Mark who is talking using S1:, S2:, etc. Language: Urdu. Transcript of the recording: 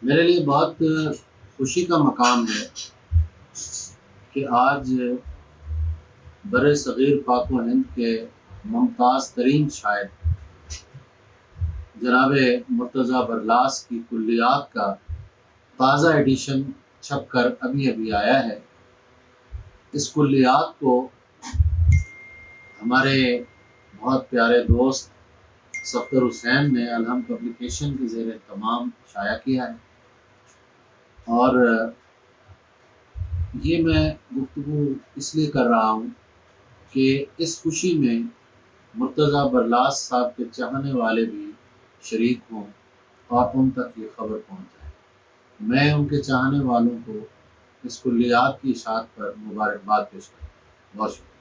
S1: میرے لیے بہت خوشی کا مقام ہے کہ آج بر صغیر پاک و ہند کے ممتاز ترین شاعر جناب مرتضیٰ برلاس کی کلیات کا تازہ ایڈیشن چھپ کر ابھی ابھی آیا ہے۔ اس کلیات کو ہمارے بہت پیارے دوست صفدر حسین نے الہم پبلیکیشن کے زیر اہتمام شائع کیا ہے، اور یہ میں گفتگو اس لیے کر رہا ہوں کہ اس خوشی میں مرتضیٰ برلاس صاحب کے چاہنے والے بھی شریک ہوں اور ان تک یہ خبر پہنچ جائے۔ میں ان کے چاہنے والوں کو اس کلیات کی اشاعت پر مبارکباد پیش کرتا ہوں۔ بہت شکریہ۔